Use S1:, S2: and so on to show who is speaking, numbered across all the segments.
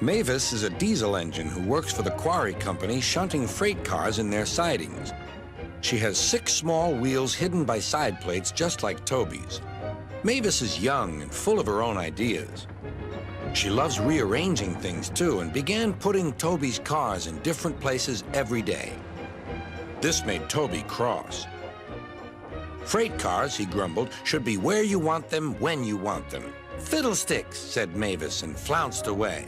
S1: Mavis is a diesel engine who works for the quarry company shunting freight cars in their sidings. She has 6 small wheels hidden by side plates just like Toby's. Mavis is young and full of her own ideas. She loves rearranging things too and began putting Toby's cars in different places every day. This made Toby cross. Freight cars, he grumbled, should be where you want them, when you want them. Fiddlesticks, said Mavis and flounced away.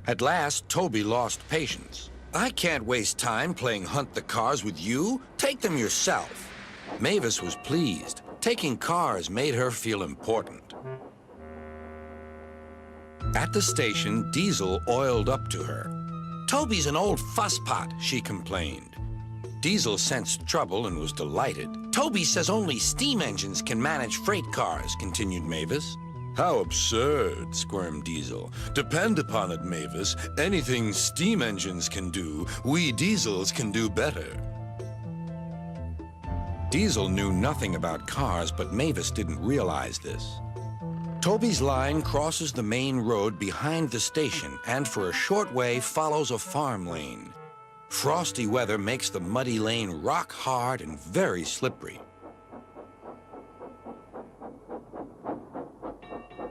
S1: At last, Toby lost patience. I can't waste time playing hunt the cars with you. Take them yourself. Mavis was pleased. Taking cars made her feel important. At the station, Diesel oiled up to her. Toby's an old fusspot, she complained. Diesel sensed trouble and was delighted. Toby says only steam engines can manage freight cars, continued Mavis. How absurd, squirmed Diesel. Depend upon it, Mavis. Anything steam engines can do, we diesels can do better. Diesel knew nothing about cars, but Mavis didn't realize this. Toby's line crosses the main road behind the station and for a short way follows a farm lane. Frosty weather makes the muddy lane rock hard and very slippery.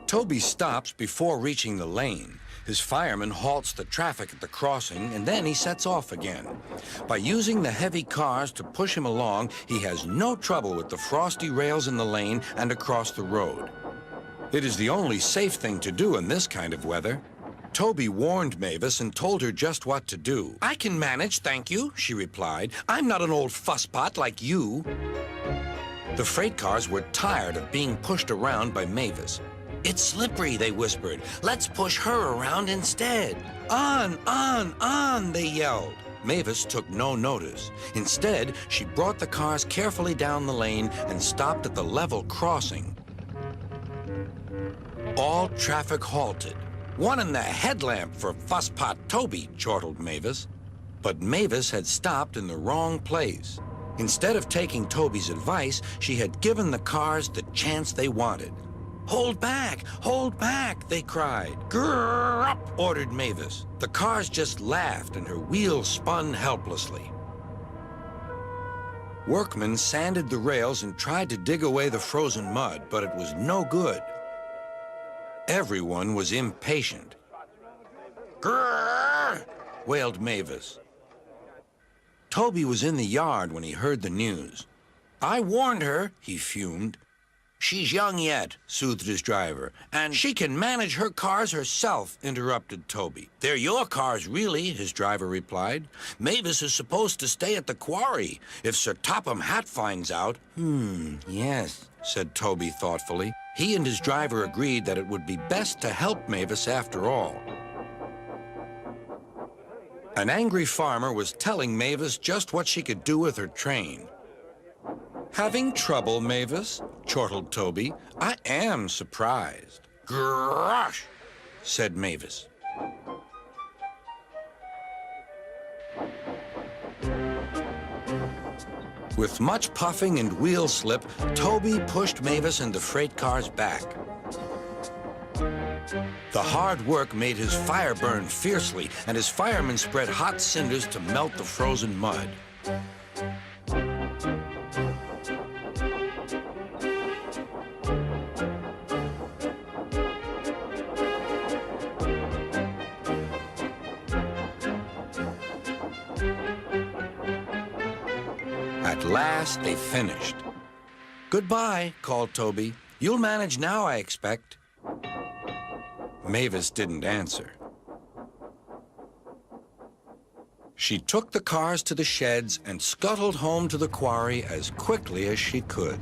S1: Toby stops before reaching the lane. His fireman halts the traffic at the crossing, and then he sets off again. By using the heavy cars to push him along, he has no trouble with the frosty rails in the lane and across the road. It is the only safe thing to do in this kind of weather. Toby warned Mavis and told her just what to do. I can manage, thank you, she replied. I'm not an old fusspot like you. The freight cars were tired of being pushed around by Mavis. It's slippery, they whispered. Let's push her around instead. On, they yelled. Mavis took no notice. Instead, she brought the cars carefully down the lane and stopped at the level crossing. All traffic halted. One in the headlamp for fusspot Toby, chortled Mavis. But Mavis had stopped in the wrong place. Instead of taking Toby's advice, she had given the cars the chance they wanted. Hold back, they cried. Grrr up, ordered Mavis. The cars just laughed and her wheels spun helplessly. Workmen sanded the rails and tried to dig away the frozen mud, but it was no good. Everyone was impatient. Grrr, wailed Mavis. Toby was in the yard when he heard the news. I warned her, he fumed. She's young yet, soothed his driver, and she can manage her cars herself, interrupted Toby. They're your cars, really, his driver replied. Mavis is supposed to stay at the quarry. If Sir Topham Hatt finds out... Yes, said Toby thoughtfully. He and his driver agreed that it would be best to help Mavis after all. An angry farmer was telling Mavis just what she could do with her train. Having trouble, Mavis? Chortled Toby. I am surprised. Grosh, said Mavis. With much puffing and wheel slip, Toby pushed Mavis and the freight cars back. The hard work made his fire burn fiercely, and his firemen spread hot cinders to melt the frozen mud. At last, they finished. Goodbye, called Toby. You'll manage now, I expect. Mavis didn't answer. She took the cars to the sheds and scuttled home to the quarry as quickly as she could.